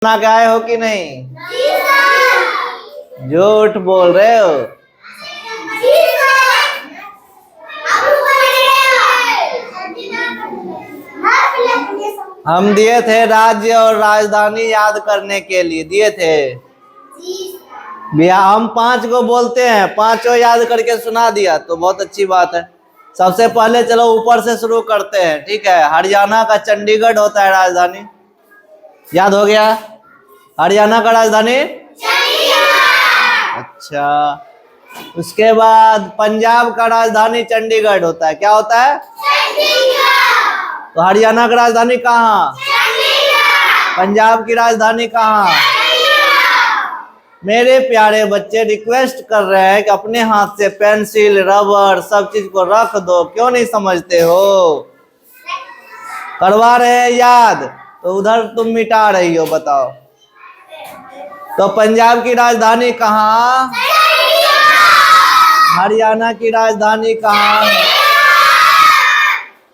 बना के आए हो कि नहीं? झूठ बोल रहे हो। हम दिए थे राज्य और राजधानी याद करने के लिए दिए थे भैया। हम 5 को बोलते हैं, 5 याद करके सुना दिया तो बहुत अच्छी बात है। सबसे पहले चलो ऊपर से शुरू करते हैं, ठीक है। हरियाणा का चंडीगढ़ होता है राजधानी, याद हो गया। हरियाणा का राजधानी अच्छा। उसके बाद पंजाब का राजधानी चंडीगढ़ होता है, क्या होता है? तो हरियाणा की राजधानी कहाँ? पंजाब की राजधानी कहाँ? मेरे प्यारे बच्चे रिक्वेस्ट कर रहे हैं कि अपने हाथ से पेंसिल रबर सब चीज को रख दो, क्यों नहीं समझते हो? करवा रहे हैं याद तो उधर तुम मिटा रही हो, बताओ। तो पंजाब की राजधानी कहाँ? हरियाणा की राजधानी कहाँ?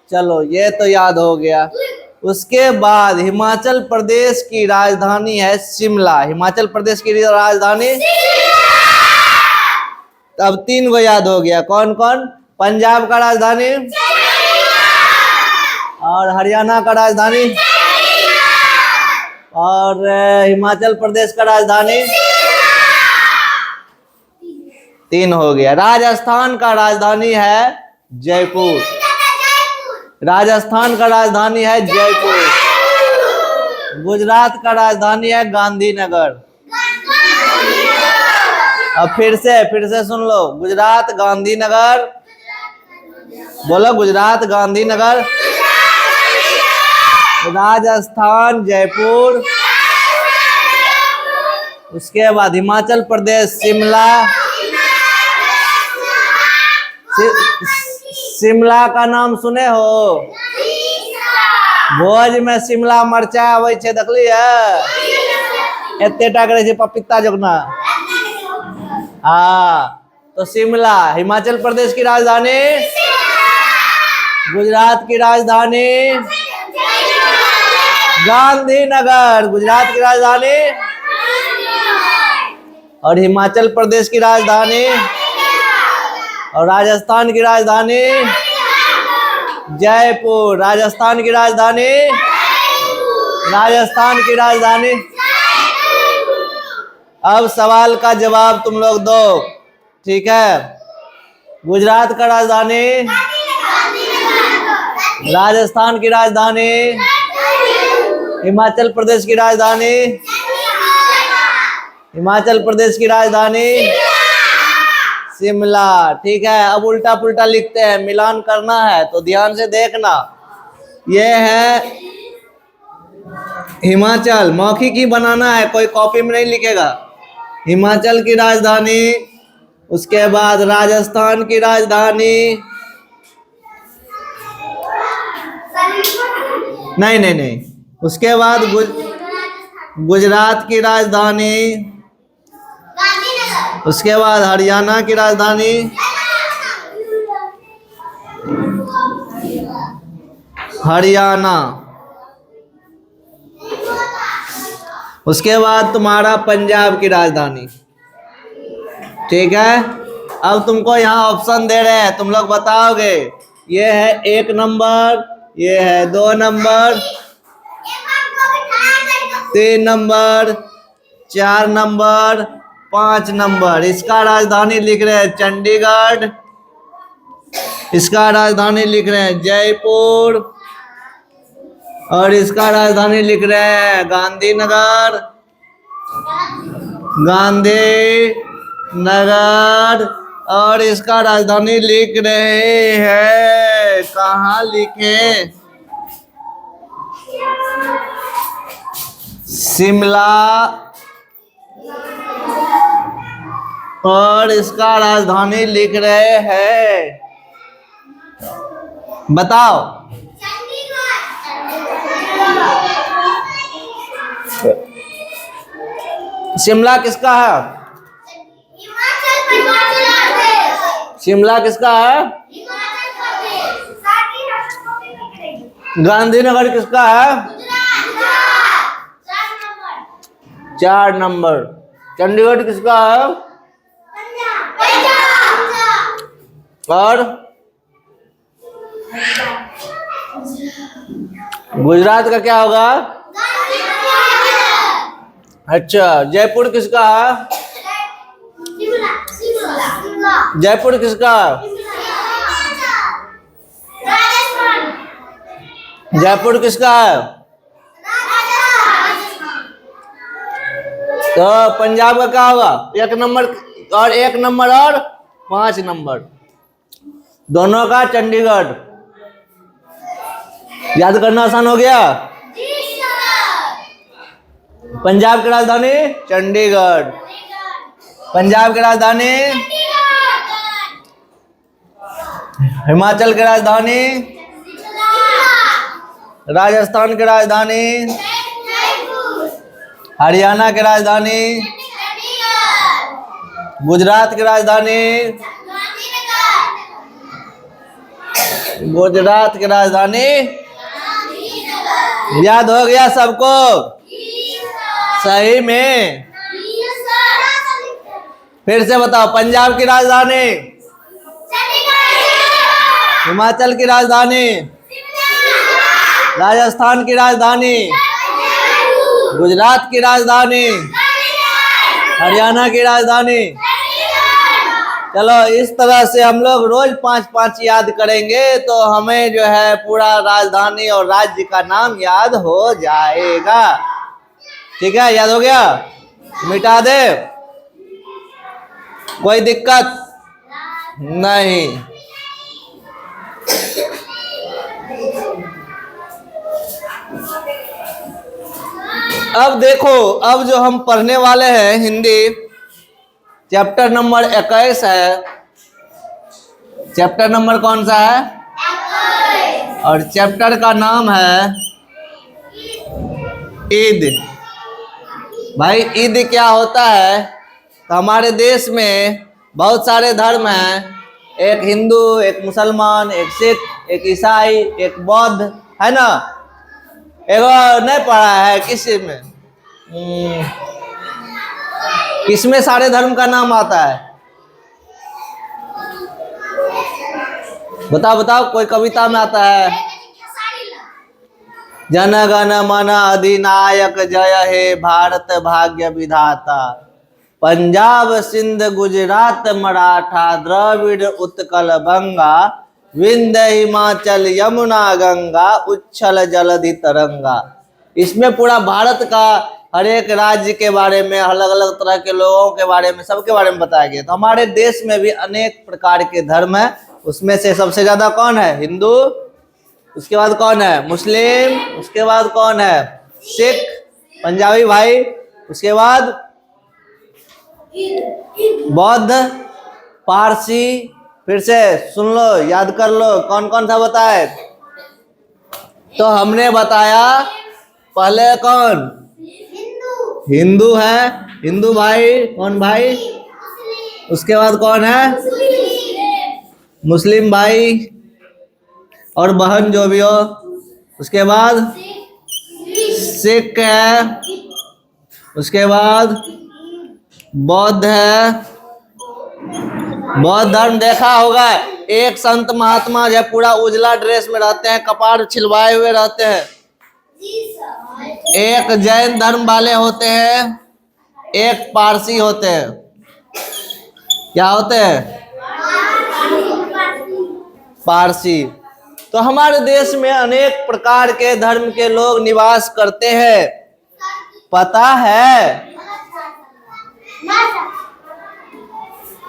चलो ये तो याद हो गया। उसके बाद हिमाचल प्रदेश की राजधानी है शिमला। हिमाचल प्रदेश की राजधानी अब 3 को याद हो गया। कौन कौन? पंजाब का राजधानी और हरियाणा का राजधानी और हिमाचल प्रदेश का राजधानी 3 हो गया। राजस्थान का राजधानी है जयपुर। राजस्थान का राजधानी है जयपुर। गुजरात का राजधानी है गांधीनगर। अब फिर से सुन लो, गुजरात गांधीनगर, बोलो गुजरात गांधीनगर। राजस्थान जयपुर। उसके बाद हिमाचल प्रदेश शिमला। शिमला का नाम सुने हो? भोज में शिमला मरचा आवे छे, देखली है? एतेटा करे छे पपीता जोगना। हाँ, तो शिमला हिमाचल प्रदेश की राजधानी, गुजरात की राजधानी गांधीनगर, गुजरात की राजधानी और हिमाचल प्रदेश की राजधानी और राजस्थान की राजधानी जयपुर। राजस्थान की राजधानी, राजस्थान की राजधानी। अब सवाल का जवाब तुम लोग दो, ठीक है। गुजरात का राजधानी, राजस्थान की राजधानी, हिमाचल प्रदेश की राजधानी, हिमाचल प्रदेश की राजधानी शिमला, ठीक है। अब उल्टा पुल्टा लिखते हैं, मिलान करना है तो ध्यान से देखना। ये है हिमाचल, मौखिक ही बनाना है, कोई कॉपी में नहीं लिखेगा। हिमाचल की राजधानी, उसके बाद राजस्थान की राजधानी, नहीं, उसके बाद गुजरात की राजधानी, उसके बाद हरियाणा की राजधानी, हरियाणा, उसके बाद तुम्हारा पंजाब की राजधानी, ठीक है। अब तुमको यहाँ ऑप्शन दे रहे हैं, तुम लोग बताओगे। ये है 1 नंबर, ये है 2 नंबर, 3 नंबर, 4 नंबर, 5 नंबर। इसका राजधानी लिख रहे हैं चंडीगढ़, इसका राजधानी लिख रहे हैं जयपुर और इसका राजधानी लिख रहे हैं गांधीनगर, गांधीनगर और इसका राजधानी लिख रहे हैं, कहाँ लिखे? शिमला और इसका राजधानी लिख रहे हैं, बताओ। शिमला किसका है? शिमला किसका है? गांधीनगर किसका है? 4 नंबर। चंडीगढ़ किसका है? और गुजरात का क्या होगा? अच्छा, जयपुर किसका है? जयपुर किसका? जयपुर किसका है? तो पंजाब का क्या होगा? 1 नंबर और 1 नंबर और 5 नंबर दोनों का चंडीगढ़। याद करना आसान हो गया। पंजाब की राजधानी चंडीगढ़। पंजाब की राजधानी, हिमाचल की राजधानी, राजस्थान की राजधानी, हरियाणा की राजधानी, गुजरात की राजधानी, गुजरात की राजधानी। याद हो गया सबको? सही में? फिर से बताओ। पंजाब की राजधानी, हिमाचल की राजधानी, राजस्थान की राजधानी, गुजरात की राजधानी, हरियाणा की राजधानी। चलो, इस तरह से हम लोग रोज 5-5 याद करेंगे तो हमें जो है पूरा राजधानी और राज्य का नाम याद हो जाएगा। ठीक है, याद हो गया? मिटा दे, कोई दिक्कत नहीं। अब देखो, अब जो हम पढ़ने वाले हैं हिंदी, चैप्टर नंबर 21 है। चैप्टर नंबर कौन सा है? 21। और चैप्टर का नाम है ईद। भाई, ईद क्या होता है? तो हमारे देश में बहुत सारे धर्म हैं। एक हिंदू, एक मुसलमान, एक सिख, एक ईसाई, एक बौद्ध, है ना? एगो नहीं पढ़ा है किसी में? किसमें सारे धर्म का नाम आता है? बताओ बताओ, कोई कविता में आता है? जन गण मन अधिनायक जय हे भारत भाग्य विधाता, पंजाब सिंध गुजरात मराठा द्रविड़ उत्कल बंगा, विंध्य हिमाचल यमुना गंगा उच्छल जलधि तरंगा। इसमें पूरा भारत का हर एक राज्य के बारे में, अलग अलग तरह के लोगों के बारे में, सबके बारे में बताया गया। तो हमारे देश में भी अनेक प्रकार के धर्म है। उसमें से सबसे ज्यादा कौन है? हिंदू। उसके बाद कौन है? मुस्लिम। उसके बाद कौन है? सिख, पंजाबी भाई। उसके बाद बौद्ध, पारसी। फिर से सुन लो, याद कर लो, कौन कौन सा बताए। तो हमने बताया पहले कौन? हिंदू है, हिंदू भाई। कौन भाई? उसके बाद कौन है? मुस्लिम भाई और बहन जो भी हो। उसके बाद सिख है। उसके बाद बौद्ध है। बौद्ध धर्म देखा होगा, एक संत महात्मा जो पूरा उजला ड्रेस में रहते हैं, कपार छिलवाए हुए रहते हैं। एक जैन धर्म वाले होते हैं, एक पारसी होते हैं। क्या होते हैं? पारसी। तो हमारे देश में अनेक प्रकार के धर्म के लोग निवास करते हैं, पता है?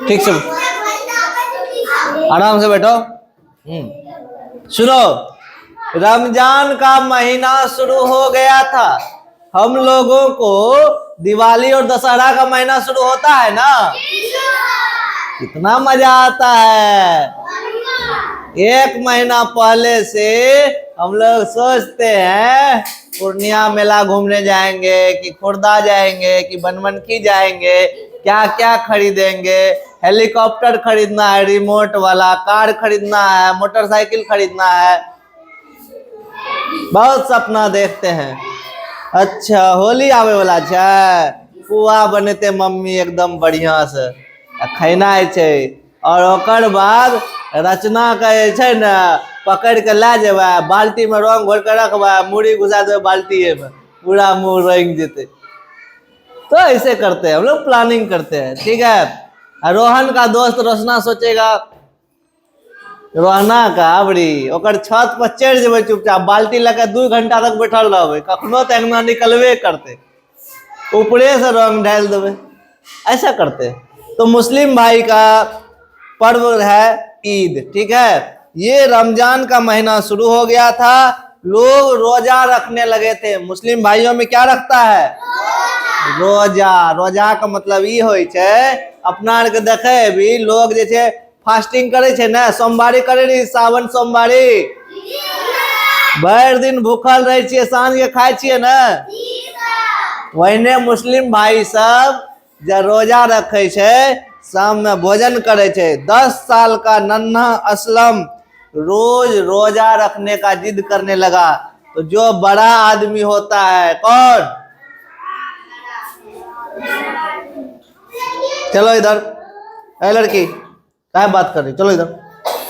ठीक से आराम से बैठो। सुनो, रमजान का महीना शुरू हो गया था। हम लोगों को दिवाली और दशहरा का महीना शुरू होता है ना, कितना मजा आता है। 1 महीना पहले से हम लोग सोचते हैं पूर्णिया मेला घूमने जाएंगे, कि खुर्दा जाएंगे, कि बनमनखी जाएंगे, क्या क्या खरीदेंगे। हेलीकॉप्टर खरीदना है, रिमोट वाला कार खरीदना है, मोटरसाइकिल खरीदना है, बहुत सपना देखते हैं। अच्छा होली आवे वाला छै, पुआ बनेते मम्मी एकदम बढ़िया से खैनाइ छै। और ओकर बाद रचना के जे छै ने पकड़ के ला जेबै, बाल्टी में रंग घोर के रखबै, मूड़ी घुसा देबै बाल्टी में, पूरा मुंह रंग जेते। तो ऐसे करते हैं हम लोग, प्लानिंग करते हैं, ठीक है। रोहन का दोस्त रोशना सोचेगा, रोहना का अबरी ओकर छत पर चढ़ जेबै चुपचाप, बाल्टी लेके 2 घंटा तक बैठल रहबै, कखनो तो अंगना निकलबे करते, ऊपरे से रंग डाल देवे, ऐसा करते हैं। तो मुस्लिम भाई का पर्व है ईद, ठीक है। ये रमजान का महीना शुरू हो गया था, लोग रोजा रखने लगे थे। मुस्लिम भाइयों में क्या रखता है? रोजा। रोजा का मतलब ये होय छै, अपना आर के देखे भी लोग जे छै फास्टिंग करे छै ना, सोमवारी करे रही, सावन सोमवारी भर दिन भूखल रहे छिए, साँझ के खाए छिए ना, वहीने मुस्लिम भाई सब जब रोजा रखे छै, शाम में भोजन करे छै। 10 साल का नन्हा असलम रोज रोजा रखने का जिद करने लगा। तो जो बड़ा आदमी होता है, कौन? चलो इधर, ए लड़की क्या बात कर रही, चलो इधर।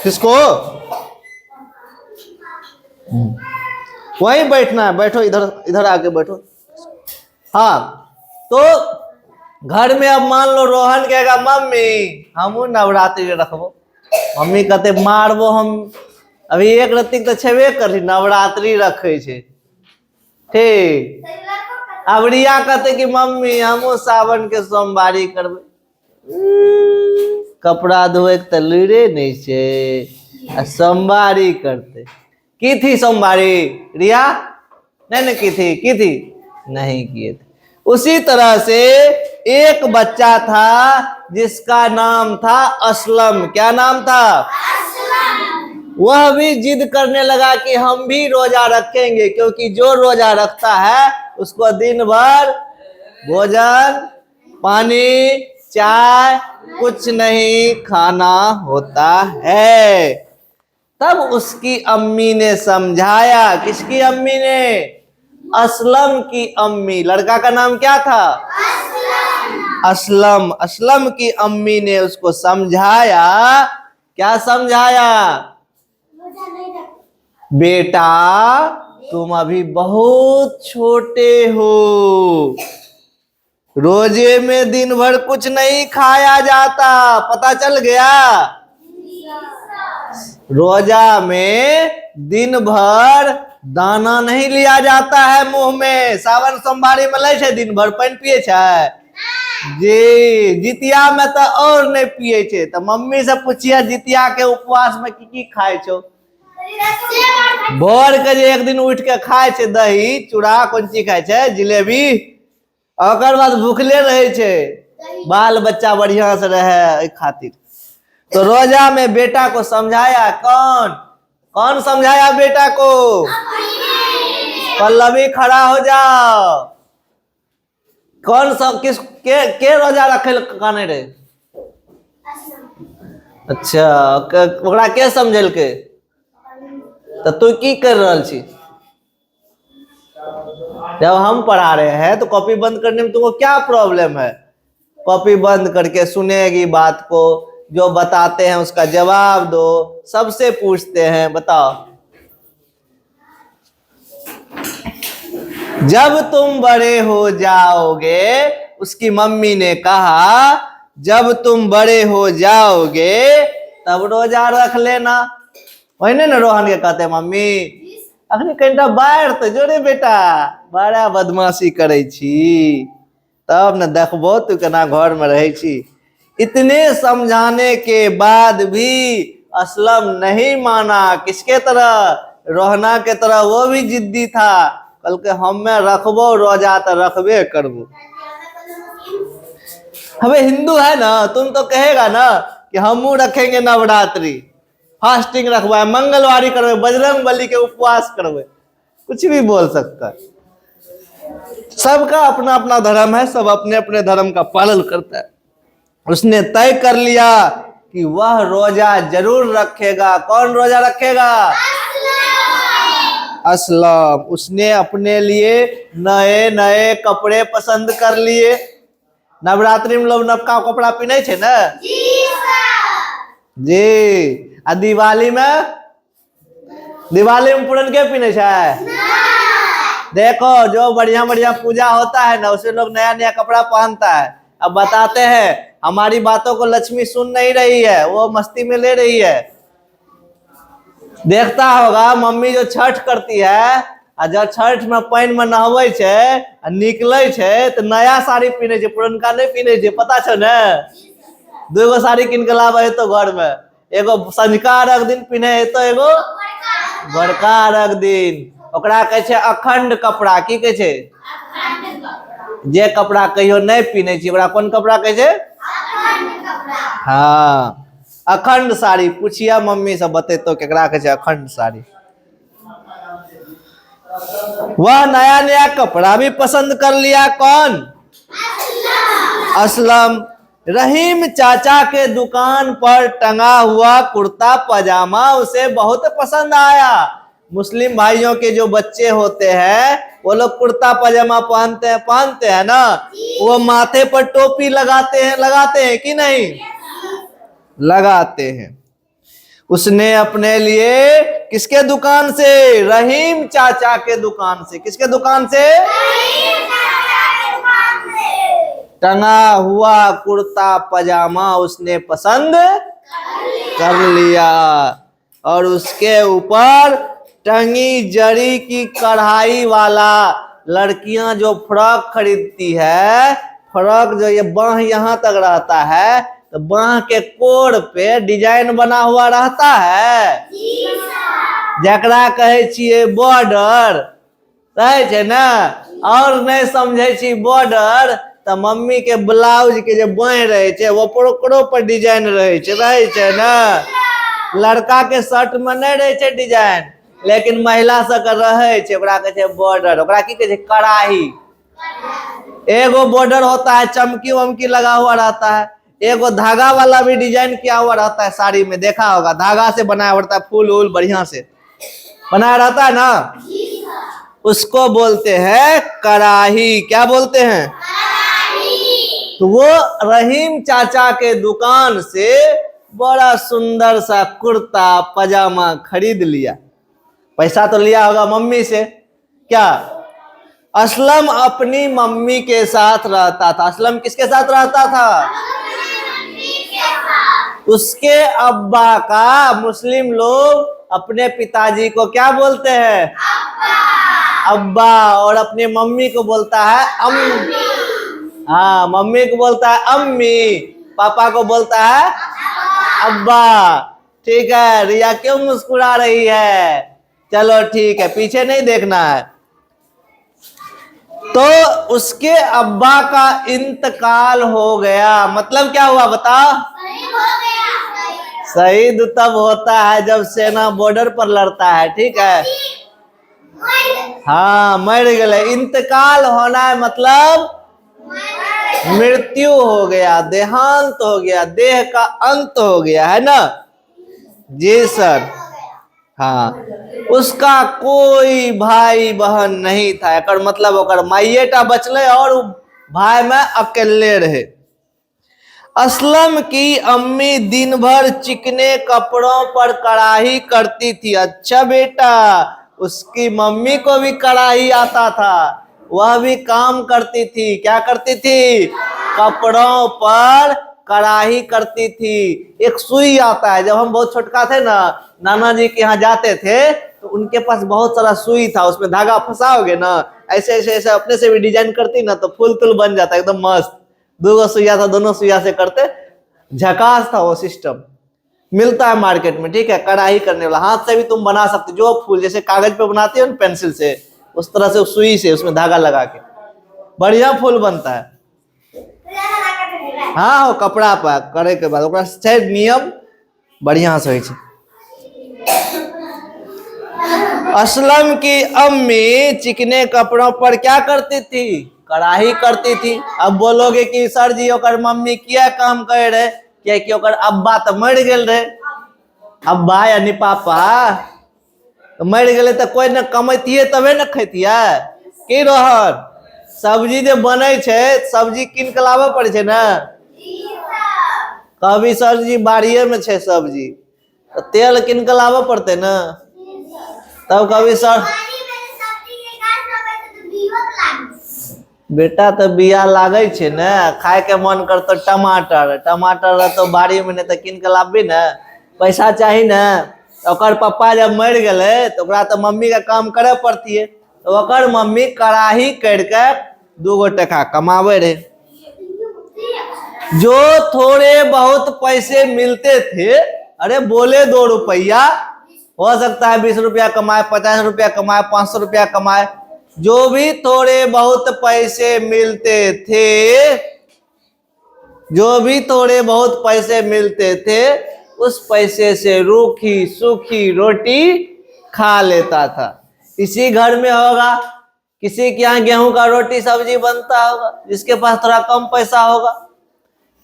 किसको? वहीं बैठना है, बैठो इधर, इधर आके बैठो। हाँ, तो घर में अब मान लो रोहन कहेगा मम्मी हम नवरात्रि रखबो, मम्मी कहते मारबो हम, अभी एक रत्ती तो छेबे करी नवरात्रि रखे छे, ठीक। अब रिया कहते कि मम्मी हम सावन के सोमवारी करबे, कपड़ा धोए के लुरे नहीं छे, सोमवारी करते। की थी सोमवारी रिया? नहीं की थी नहीं किए थे। उसी तरह से एक बच्चा था जिसका नाम था असलम। क्या नाम था? असलम। वह भी जिद करने लगा कि हम भी रोजा रखेंगे, क्योंकि जो रोजा रखता है उसको दिन भर भोजन पानी चाय कुछ नहीं खाना होता है। तब उसकी अम्मी ने समझाया। किसकी अम्मी ने? असलम की अम्मी। लड़का का नाम क्या था? असलम। असलम की अम्मी ने उसको समझाया। क्या समझाया? बेटा तुम अभी बहुत छोटे हो, रोजे में दिन भर कुछ नहीं खाया जाता, पता चल गया? रोजा में दिन भर दाना नहीं लिया जाता है मुंह में। सावन सोमवारी में ले दिन भर पानी पिए जी, जितिया में तो और नहीं पिए। तो मम्मी से पूछिए जितिया के उपवास में की खाए छो? भोर के जे एक दिन उठ के खाए छे दही चूड़ा, कौन चीज खाए छे? जिलेबी। और बाद भूखले रहे छे, बाल बच्चा बढ़िया से रहे खातिर। तो रोजा में बेटा को समझाया। कौन समझाया बेटा को? पल्लवी खड़ा हो जाओ। कौन सब किस के रोजा रखे काने रे? अच्छा, ओकरा के समझल के? तो तू की कर रहा छी? जब हम पढ़ा रहे हैं तो कॉपी बंद करने में तुमको क्या प्रॉब्लम है? कॉपी बंद करके सुनेगी बात को, जो बताते हैं उसका जवाब दो। सबसे पूछते हैं, बताओ। जब तुम बड़े हो जाओगे, उसकी मम्मी ने कहा, जब तुम बड़े हो जाओगे तब रोजा रख लेना। वही ना रोहन के कहते मम्मी अखनी कनिटा बाहर तो जोरे बेटा, बड़ा बदमाशी करे छी, तब न देखबो तू केना घर में रहे छी। इतने समझाने के बाद भी असलम नहीं माना। किसके तरह? रोहना के तरह वो भी जिद्दी था। कल के हम में रखबो रोजा तो रखबे करबो। हमें हिंदू है ना, तुम तो कहेगा ना कि हम रखेंगे नवरात्रि, फास्टिंग रखवा, मंगलवारी करवे, बजरंग बली के उपवास करवे, कुछ भी बोल सकता है। सबका अपना अपना धर्म है, सब अपने अपने धर्म का पालन करता है। उसने तय कर लिया कि वह रोजा जरूर रखेगा। कौन रोजा रखेगा? असलम, उसने अपने लिए नए नए कपड़े पसंद कर लिए। नवरात्रि में लोग नवका कपड़ा पहने छे ना जी। आ दिवाली में पुरन के पहने छे। देखो जो बढ़िया बढ़िया पूजा होता है ना उसमें लोग नया नया कपड़ा पहनता है। अब बताते हैं, हमारी बातों को लक्ष्मी सुन नहीं रही है, वो मस्ती में ले रही है। देखता होगा मम्मी जो छठ करती है आ जब छठ में पानी में नहबै छे निकले छे तो नया साड़ी पहने छे, पुरनका नहीं पहने छे, पता छे ना। दूगो साड़ी किन के लावे तो घर में, एगो संझका अर्घ दिन पहने तो एगो बड़का अर्घ दिन। ओकरा कहे छे अखंड कपड़ा। की कहे छे? जे कपड़ा कहियो नहीं पहने छी ओकरा कौन कपड़ा कहे छे? हाँ, अखंड साड़ी। पूछिया मम्मी से बतेतो केकरा कहे छे अखंड साड़ी। वह नया नया कपड़ा भी पसंद कर लिया। कौन? असलम। रहीम चाचा के दुकान पर टंगा हुआ कुर्ता पजामा उसे बहुत पसंद आया। मुस्लिम भाइयों के जो बच्चे होते हैं वो लोग कुर्ता पजामा पहनते हैं ना, वो माथे पर टोपी लगाते हैं कि नहीं? लगाते हैं। उसने अपने लिए किसके दुकान से? रहीम चाचा के दुकान से। किसके दुकान से? टंगा हुआ कुर्ता पजामा उसने पसंद कर लिया और उसके ऊपर टंगी जरी की कढ़ाई वाला, लड़कियां जो फ्रॉक खरीदती है, फ्रॉक जो ये बाह यहाँ तक रहता है तो बाह के कोर पे डिजाइन बना हुआ रहता है, जकरा कहे छिए बॉर्डर, रहे छे ना। और नहीं समझे छी बॉर्डर तो मम्मी के ब्लाउज के जो बाँह रहे छे वो ओकरो पर डिजाइन रहे छे ना। लड़का के शर्ट में नहीं रहे छे डिजाइन, लेकिन महिला सब के रहे छे, ओकरा कहे छे बॉर्डर। ओकरा की कहे छे? कढ़ाई। एगो बॉर्डर होता है चमकी वमकी लगा हुआ रहता है, एगो धागा वाला भी डिजाइन किया हुआ रहता है। साड़ी में देखा होगा धागा से बनाया होता है, फूल वूल बढ़िया से बनाया रहता है ना, उसको बोलते हैं कढ़ाई। क्या बोलते हैं? तो वो रहीम चाचा के दुकान से बड़ा सुंदर सा कुर्ता पजामा खरीद लिया। पैसा तो लिया होगा मम्मी से। क्या? असलम अपनी मम्मी के साथ रहता था। असलम किसके साथ रहता था? उसके अब्बा का, मुस्लिम लोग अपने पिताजी को क्या बोलते हैं? अब्बा। और अपनी मम्मी को बोलता है अम्मी। हाँ, मम्मी को बोलता है अम्मी, पापा को बोलता है अब्बा। ठीक है, रिया क्यों मुस्कुरा रही है? चलो ठीक है, पीछे नहीं देखना है। तो उसके अब्बा का इंतकाल हो गया। मतलब क्या हुआ बताओ? शहीद तब होता है जब सेना बॉर्डर पर लड़ता है। ठीक है, हाँ, मर गए। इंतकाल होना है मतलब मृत्यु हो गया, देहांत हो गया, देह का अंत हो गया, है ना जी सर। हाँ, उसका कोई भाई बहन नहीं था, एकर मतलब ओकर माइएटा बचले और भाई में अकेले रहे। असलम की अम्मी दिन भर चिकने कपड़ों पर कढ़ाई करती थी। अच्छा बेटा, उसकी मम्मी को भी कढ़ाई आता था, वह भी काम करती थी। क्या करती थी? कपड़ों पर कढ़ाई करती थी। एक सुई आता है, जब हम बहुत छोटका थे ना, नाना जी के यहाँ जाते थे तो उनके पास बहुत सारा सुई था, उसमें धागा फंसाओगे ना, ऐसे ऐसे ऐसे अपने से भी डिजाइन करती ना तो फूल तुल बन जाता एकदम मस्त। दो सुइया था, दोनों सुइया से करते, झकास था वो सिस्टम। मिलता है मार्केट में। ठीक है, कढ़ाई करने वाला, हाथ से भी तुम बना सकते, जो फूल जैसे कागज पे बनाती हो ना पेंसिल से, उस तरह से सुई से उसमें धागा लगा के बढ़िया फूल बनता है। हाँ, हो कपड़ा पर करे के बाद ओकरा से नियम बढ़िया से होय। असलम की अम्मी चिकने कपड़ों पर क्या करती थी? कढ़ाई करती थी। अब बोलोगे कि सर जी ओकर मम्मी क्या काम करे रहे? क्या कि ओकर अब्बा तो मर गेल रहे। अब्बा यानी पापा। तो मर गए तो कोई न कमैतिये तबे न खैतिये की रोहन। सब्जी जे बने छे सब्जी किन के लाबे पड़े छे ना। कभी सर जी बाड़िए में छे सब्जी तो तेल किन के लाबे पड़ते ना। तब कभी सर बेटा तो बिया लागे छे ना खाए के मन करतो टमाटर टमाटर तो बाड़ी में नहीं तो किन के लाबी ना पैसा चाहिए ना। ओकर पप्पा जब मर गए तो ओकरा तो मम्मी का काम करे पड़ती है तो ओकर मम्मी कड़ाही करके 2 टका कमावे रहे। जो थोड़े बहुत पैसे मिलते थे अरे बोले 2 रुपया हो सकता है 20 रुपया कमाए 50 रुपया कमाए 500 रुपया कमाए जो भी थोड़े बहुत पैसे मिलते थे जो भी थोड़े बहुत पैसे मिलते थे उस पैसे से रूखी सूखी रोटी खा लेता था। इसी घर में होगा किसी के यहाँ गेहूं का रोटी सब्जी बनता होगा जिसके पास थोड़ा कम पैसा होगा।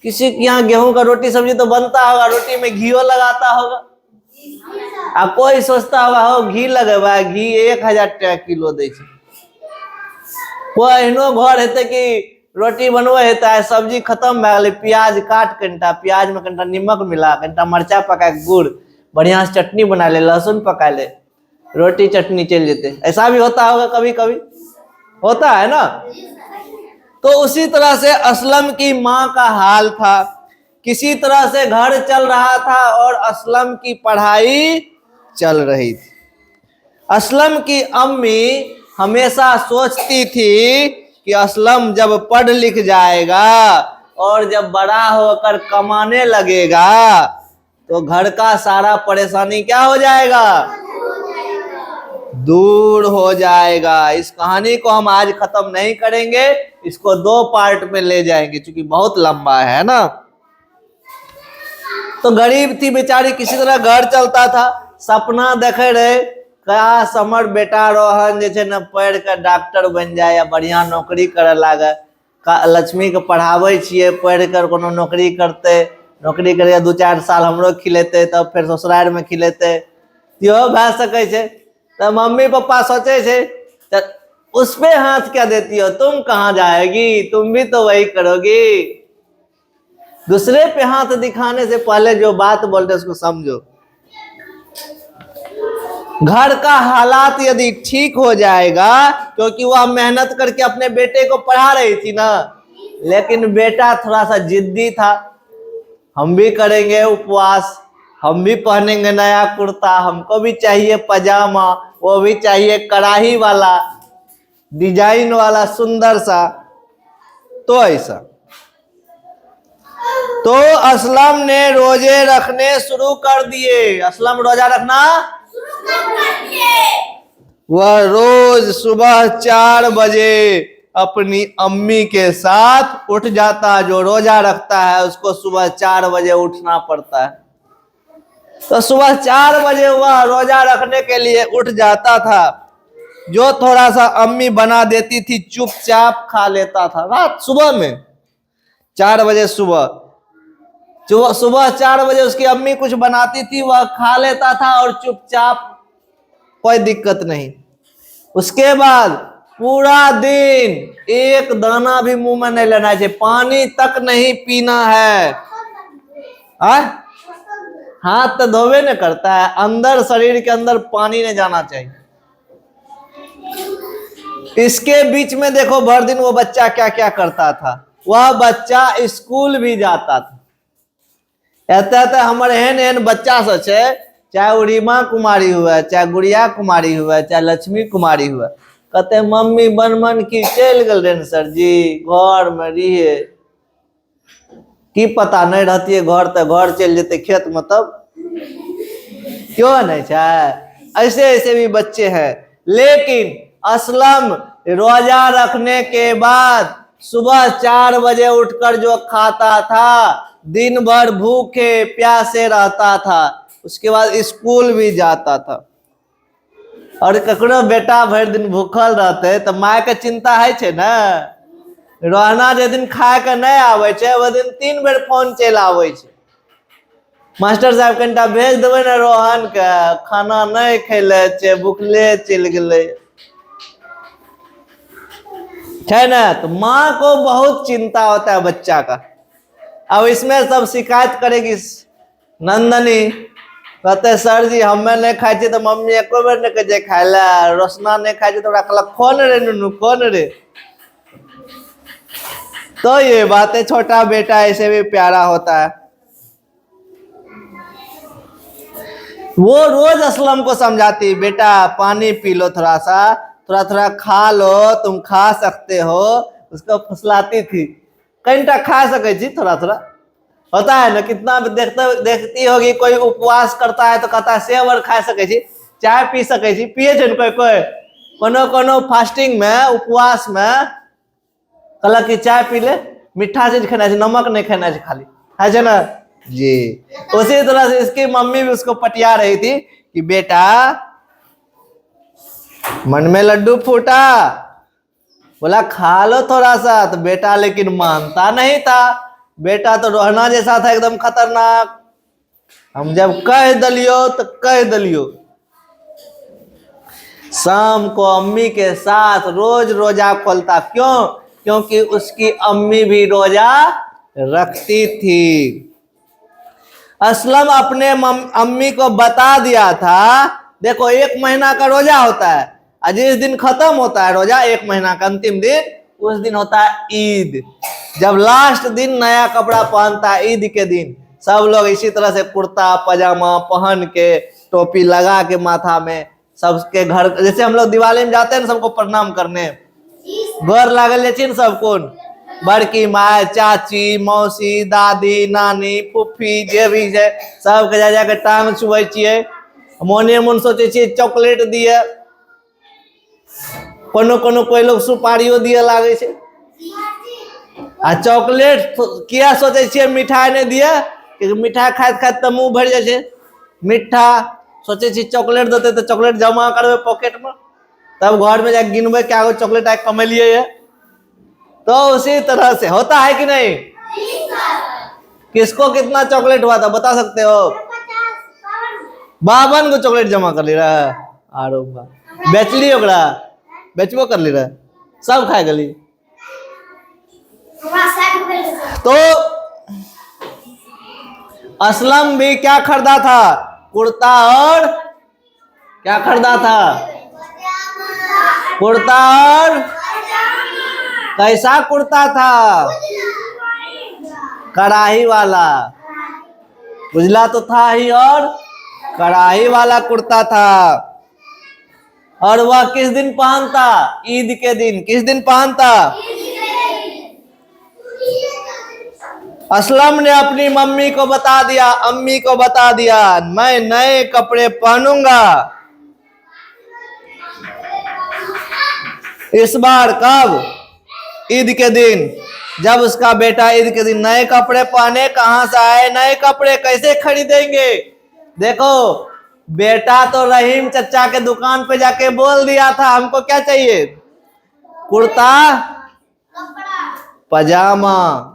किसी के यहाँ गेहूं का रोटी सब्जी तो बनता होगा रोटी में घी लगाता होगा। अब कोई सोचता होगा हो घी लगेगा घी 1000 टका किलो दे छे। कोई एहनो घर हेते कि रोटी बनवे हेता है सब्जी खत्म भए गेलै प्याज काट कनिटा प्याज में कनिटा नमक मिला कनिटा मरचा पका के गुड़ बढ़िया से चटनी बना ले लहसुन पका ले रोटी चटनी चल जेते। ऐसा भी होता होगा कभी कभी होता है ना। तो उसी तरह से असलम की माँ का हाल था। किसी तरह से घर चल रहा था और असलम की पढ़ाई चल रही थी। असलम की अम्मी हमेशा सोचती थी कि असलम जब पढ़ लिख जाएगा और जब बड़ा होकर कमाने लगेगा तो घर का सारा परेशानी क्या हो जाएगा दूर हो जाएगा। इस कहानी को हम आज खत्म नहीं करेंगे इसको 2 पार्ट में ले जाएंगे क्योंकि बहुत लंबा है ना। तो गरीब थी बेचारी किसी तरह घर चलता था सपना देखे रहे काश हमर बेटा रोहन जे छे न पढ़ के डॉक्टर बन जाए या बढ़िया नौकरी करे लागे। लक्ष्मी के पढ़ावे छिए पढ़ कर कोनो नौकरी करते नौकरी करे 2-4 साल हमरो खिलेते तब फिर ससुराल में खिलेते यो भए सके छे। तो मम्मी पापा सोचे छे उस पे हाथ क्या देती हो तुम कहाँ जाएगी तुम भी तो वही करोगी। दूसरे पे हाथ दिखाने से पहले जो बात बोलते उसको समझो। घर का हालात यदि ठीक हो जाएगा क्योंकि वह मेहनत करके अपने बेटे को पढ़ा रही थी ना लेकिन बेटा थोड़ा सा जिद्दी था। हम भी करेंगे उपवास हम भी पहनेंगे नया कुर्ता हमको भी चाहिए पजामा वो भी चाहिए कढ़ाई वाला डिजाइन वाला सुंदर सा। तो ऐसा तो असलम ने रोजे रखने शुरू कर दिए। असलम रोजा रखना वह रोज सुबह 4 बजे अपनी अम्मी के साथ उठ जाता। जो रोजा रखता है उसको सुबह 4 बजे उठना पड़ता है। तो सुबह 4 बजे वह रोजा रखने के लिए उठ जाता था। जो थोड़ा सा अम्मी बना देती थी चुपचाप खा लेता था। रात सुबह में 4 बजे सुबह 4 बजे उसकी अम्मी कुछ बनाती थी वह खा लेता था और चुपचाप कोई दिक्कत नहीं। उसके बाद पूरा दिन एक दाना भी मुंह में नहीं लेना चाहिए पानी तक नहीं पीना है। हाथ तो धोबे न करता है अंदर शरीर के अंदर पानी नहीं जाना चाहिए। इसके बीच में देखो भर दिन वो बच्चा क्या क्या करता था। वह बच्चा स्कूल भी जाता था। ऐसे हमारे एहन बच्चा सब छे चाहे वो रीमा कुमारी हुआ चाहे गुड़िया कुमारी हुआ चाहे लक्ष्मी कुमारी हुआ कहते मम्मी बन की चल गए सर जी घर में रहिए की पता नहीं रहती घर तो घर चल जेते खेत में तब क्यों नहीं है। ऐसे ऐसे भी बच्चे हैं। लेकिन असलम रोजा रखने के बाद सुबह 4 बजे उठकर जो खाता था दिन भर भूखे प्यासे रहता था। उसके बाद स्कूल भी जाता था। और ककरो बेटा भर दिन भूखल रहते तो माय के चिंता है छे ना। रोहना जे दिन खाए के नहीं आवे छे वो दिन 3 बेर फोन चल आवे छे मास्टर साहब कनिटा भेज देवे ना रोहन के, खाना नहीं खेले छे, भूखले चल गए है ना। तो माँ को बहुत चिंता होता है बच्चा का। अब इसमें सब शिकायत करेगी नंदनी, कहते सर जी हमें नहीं खाई थी तो मम्मी एको बेर नहीं कहे खाए ला, रोशना नहीं खाई थी तो कहला कौन रे नुनू कौन रे। तो ये बात है, छोटा बेटा ऐसे भी प्यारा होता है। वो रोज असलम को समझाती, बेटा पानी पी लो थोड़ा सा, थोड़ा थोड़ा खा लो, तुम खा सकते हो। उसको फुसलाती थी, कहीं खा सके जी थोड़ा थोड़ा। होता है ना, कितना देखती होगी कोई उपवास करता है तो कहता है सेब और खा सके जी, चाय पी सके जी, पिए छे कोई कोई कोनो फास्टिंग में उपवास में कहला कि चाय पी ले, मीठा चीज खाना चाहिए, नमक नहीं खाना चाहिए खाली, है ना जी। उसी तरह से इसकी मम्मी भी उसको पटिया रही थी कि बेटा मन में लड्डू फूटा, बोला खा लो थोड़ा सा, तो बेटा लेकिन मानता नहीं था। बेटा तो रोहना जैसा था एकदम खतरनाक, हम जब कह दलियो तो कह दलियो। शाम को अम्मी के साथ रोज रोजा खोलता, क्यों? क्योंकि उसकी अम्मी भी रोजा रखती थी। असलम अपने अम्मी को बता दिया था, देखो 1 महीना का रोजा होता है, और जिस दिन खत्म होता है रोजा 1 महीना का अंतिम दिन, उस दिन होता है ईद। जब लास्ट दिन नया कपड़ा पहनता है ईद के दिन, सब लोग इसी तरह से कुर्ता पजामा पहन के, टोपी लगा के माथा में, सबके घर जैसे हम लोग दिवाली में जाते हैं सबको प्रणाम करने, गोर लागल लेकिन सबको, बड़की माँ चाची मौसी दादी नानी फूफी जे भी है सबके जा जाके टांग छुए छिए, मोने मन सोचे छिए चॉकलेट दिए, कोनो कोनो कोई लोग सुपारियो दिए लागे छे। आ चॉकलेट किया सोचे छिए मिठाई नहीं दिए, क्योंकि मिठाई खाते खाते तो मुंह भर जाए छे, मीठा सोचे छी चॉकलेट देते तो चॉकलेट जमा करबे पॉकेट में, तब घर में जाके गिनबे क्या गो चॉकलेट आके कमेलिए है। तो उसी तरह से होता है कि नहीं? किसको कितना चॉकलेट हुआ था बता सकते हो? 52 को चॉकलेट जमा कर ले रहा है, आरो बेच ली ओकरा, बेचबो कर ले रहा है, सब खाए गली। तो असलम भी क्या खरीदा था? कुर्ता और क्या खरीदा था? कुर्ता और कैसा कुर्ता था? कढ़ाई वाला, उजला तो था ही, और कढ़ाई वाला कुर्ता था। और वह किस दिन पहनता? ईद के दिन। किस दिन पहनता? असलम ने अपनी मम्मी को बता दिया, अम्मी को बता दिया, मैं नए कपड़े पहनूंगा इस बार। कब? ईद के दिन। जब उसका बेटा ईद के दिन नए कपड़े पहने, कहां से आए नए कपड़े, कैसे खरीदेंगे? देखो बेटा तो रहीम चचा के दुकान पे जाके बोल दिया था हमको क्या चाहिए? कुर्ता पजामा।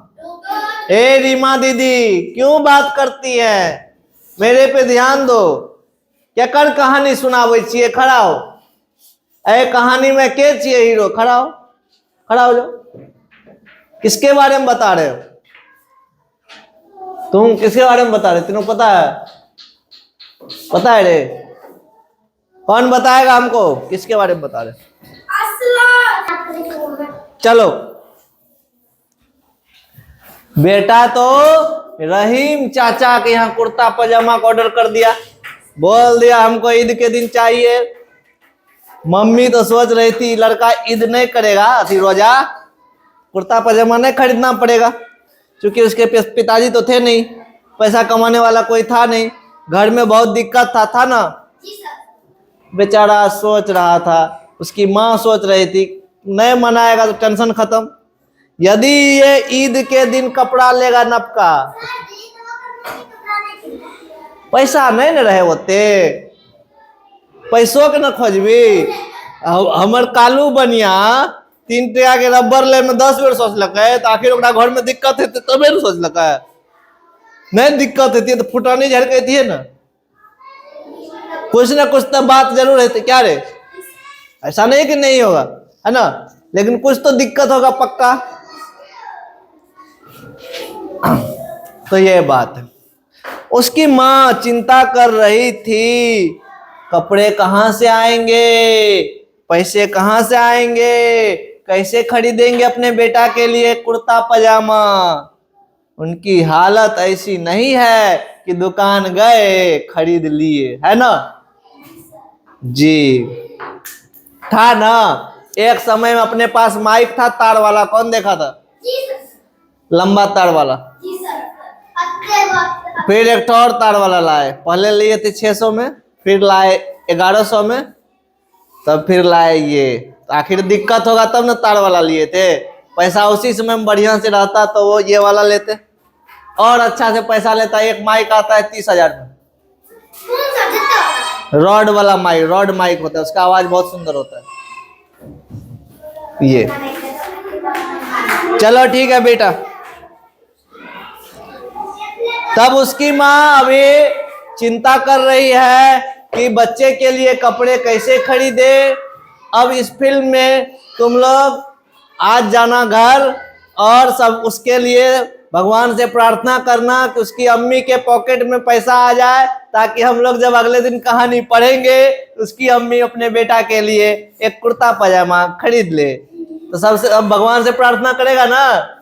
ए रीमा दीदी क्यों बात करती है, मेरे पे ध्यान दो। क्या कर कहानी सुनावे छिए? खड़ा हो। ए कहानी में के छिए हीरो? खड़ा हो, खड़ा हो जाओ। किसके बारे में बता रहे हो तुम? किसके बारे में बता रहे? तुमको पता है? पता है रे? कौन बताएगा हमको किसके बारे में बता रहे? चलो बेटा तो रहीम चाचा के यहाँ कुर्ता पजामा का ऑर्डर कर दिया, बोल दिया हमको ईद के दिन चाहिए। मम्मी तो सोच रही थी लड़का ईद नहीं करेगा, अभी रोजा, कुर्ता पजामा नहीं खरीदना पड़ेगा, क्योंकि उसके पिताजी तो थे नहीं, पैसा कमाने वाला कोई था नहीं, घर में बहुत दिक्कत था ना। बेचारा सोच रहा था, उसकी माँ सोच रही थी नहीं मनाएगा तो टेंशन खत्म। यदि ये ईद के दिन कपड़ा लेगा नपका, पैसा नहीं न रहे होते, पैसों के न खोजबी। हमर कालू बनिया 3 टका के रबर ले में 10 बेर सोचलक, तो आखिर ओकरा घर में दिक्कत है तबे न सोचलक। नहीं दिक्कत होती है तो फुटानी झड़कती है ना कुछ तो बात जरूर रहती, क्या रे? ऐसा नहीं कि नहीं होगा, है ना, लेकिन कुछ तो दिक्कत होगा पक्का। तो ये बात है। उसकी माँ चिंता कर रही थी, कपड़े कहाँ से आएंगे, पैसे कहाँ से आएंगे, कैसे खरीदेंगे अपने बेटा के लिए कुर्ता पजामा। उनकी हालत ऐसी नहीं है कि दुकान गए खरीद लिए, है ना जी। था ना एक समय में अपने पास माइक था तार वाला, कौन देखा था? लंबा तार वाला। फिर एक और तार वाला लाए, पहले लिए थे 600 में, फिर लाए 1100 में, तब फिर लाए ये। तो आखिर दिक्कत होगा तब ना तार वाला लिए थे। पैसा उसी समय में बढ़िया से रहता तो वो ये वाला लेते, और अच्छा से पैसा लेता। एक माइक आता है 30,000 में, रॉड वाला माइक, रॉड माइक होता है, उसका आवाज बहुत सुंदर होता है। ये चलो ठीक है बेटा। तब उसकी माँ अभी चिंता कर रही है कि बच्चे के लिए कपड़े कैसे खरीदे। अब इस फिल्म में तुम लोग आज जाना घर और सब उसके लिए भगवान से प्रार्थना करना कि उसकी अम्मी के पॉकेट में पैसा आ जाए, ताकि हम लोग जब अगले दिन कहानी पढ़ेंगे उसकी अम्मी अपने बेटा के लिए एक कुर्ता पजामा खरीद ले। तो सबसे अब भगवान से प्रार्थना करेगा ना,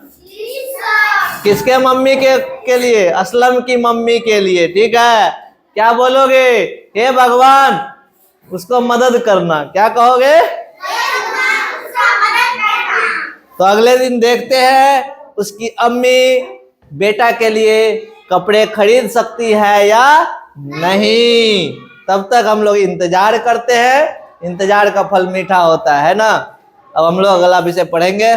किसके मम्मी के लिए? असलम की मम्मी के लिए, ठीक है। क्या बोलोगे? हे भगवान उसको मदद करना, क्या कहोगे? तो अगले दिन देखते हैं उसकी अम्मी बेटा के लिए कपड़े खरीद सकती है या नहीं। तब तक हम लोग इंतजार करते हैं, इंतजार का फल मीठा होता है ना। अब हम लोग अगला विषय पढ़ेंगे।